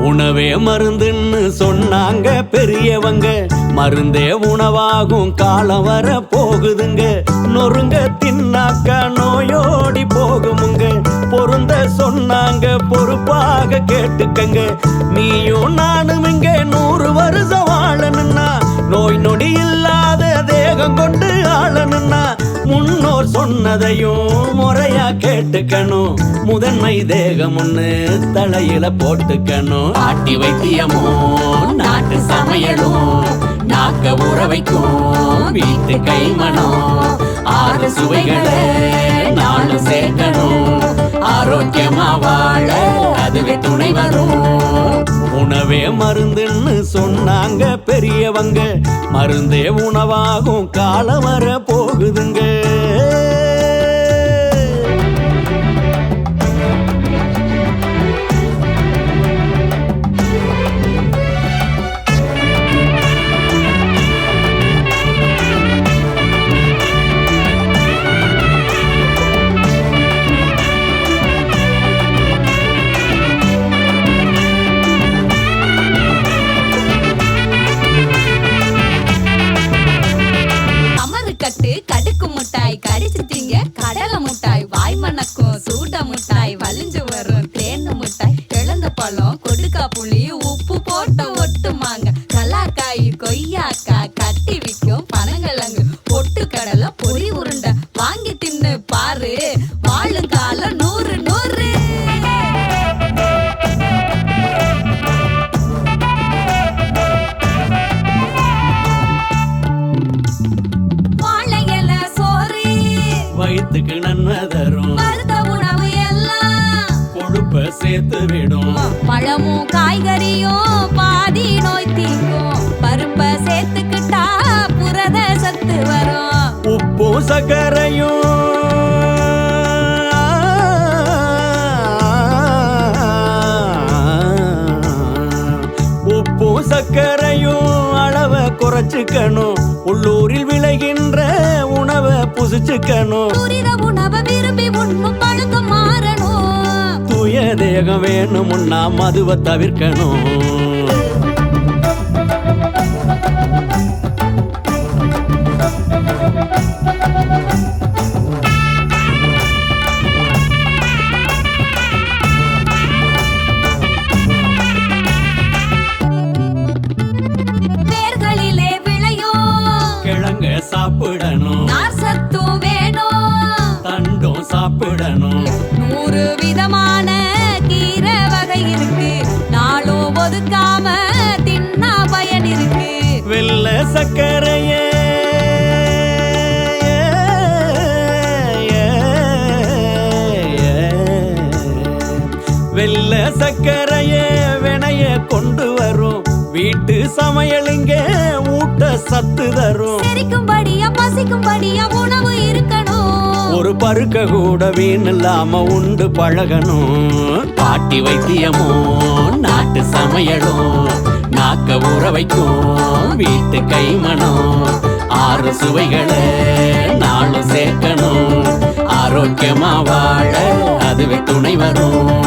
உணவே மருந்துன்னு சொன்னாங்க பெரியவங்க, மருந்தே உணவாகும் காலம் வர போகுதுங்க. நொறுங்க தின்னாக்கா நோயோடி போகுமுங்க, பொருந்த சொன்னாங்க பொறுப்பாக கேட்டுக்கங்க. நீயும் நானும் இங்க 100 வருஷம் வாழணும்னா, நோய் நொடி இல்லாத தேகம் கொண்டு ஆளணும்னா, முன்னோர் சொன்னதையும் முறையா கேட்டுக்கணும். முதன்மை தேகம் ஒண்ணு தலையில போட்டுக்கணும். ஆட்டி வைத்தியமோ நாட்டு சமையலும், நாக்க ஊற வைக்கும் வீட்டு கைமணம். 6 சுவைகளை நாளும் சேர்க்கணும், ஆரோக்கியமா வாழ அதுவே துணை வரும். உணவே மருந்துன்னு சொன்னாங்க பெரியவங்க, மருந்தே உணவாகும் காலம் வர போகுதுங்க. கடுக்கு முட்டாய் கடிச்சு திங்க, கடலை முட்டாய் வாய் மணக்கும், சூட முட்டாய் வலிஞ்சு வரும், தேன் முட்டாய் இழந்த பழம், கொடுக்கா புளி, உப்பு போட்ட ஒட்டு மாங்க, கலாக்காய், கொய்யாக்கா, கட்டி விக்கும் பனங்கிழங்கு, பொட்டு கடலை, பொறி உருண்டை வாங்கி தின்னு பாரு, வாழும் காலம் 100 100. வயிற்றுக்கு நன்மை தரும், மருந்த உணவு எல்லாம் கொழுப்ப சேர்த்து விடும். பழமும் காய்கறியும் பாதி நோய் தீக்கும், பருப்ப சேர்த்துக்கிட்டா புரத சத்து வரும். உப்பு சர்க்கரையும் உப்பு சர்க்கரையும் அளவை குறைச்சுக்கணும். உள்ளூரில் விளைகின்ற உணவை புசிச்சுக்கணும். துரித உணவை விரும்பி உண்ணும் பழக்கம் மாறணும். தூய தேகம் வேணும்னா மதுவை தவிர்க்கணும். சாப்பிடணும், சத்தும் வேணும், தண்டும் சாப்பிடணும். 100 விதமான கீரை வகை இருக்கு, நாளும் ஒதுக்காம தின்னா பயன் இருக்கு. வெள்ளை சர்க்கரையே வெள்ளை சர்க்கரையே வினைய கொண்டு வரும், வீட்டு சமையலுங்க ஊட்ட சத்து தரும். செரிக்கும்படியா பசிக்கும்படியா உணவு இருக்கணும், ஒரு பருக்க கூட வீண் இல்லாம உண்டு பழகணும். பாட்டி வைத்தியமோ நாட்டு சமையலும், நாக்க ஊற வைக்கும் வீட்டு கைமணம். 6 சுவைகளை நாளும் சேர்க்கணும், ஆரோக்கியமா வாழ அதுவே துணை வரும்.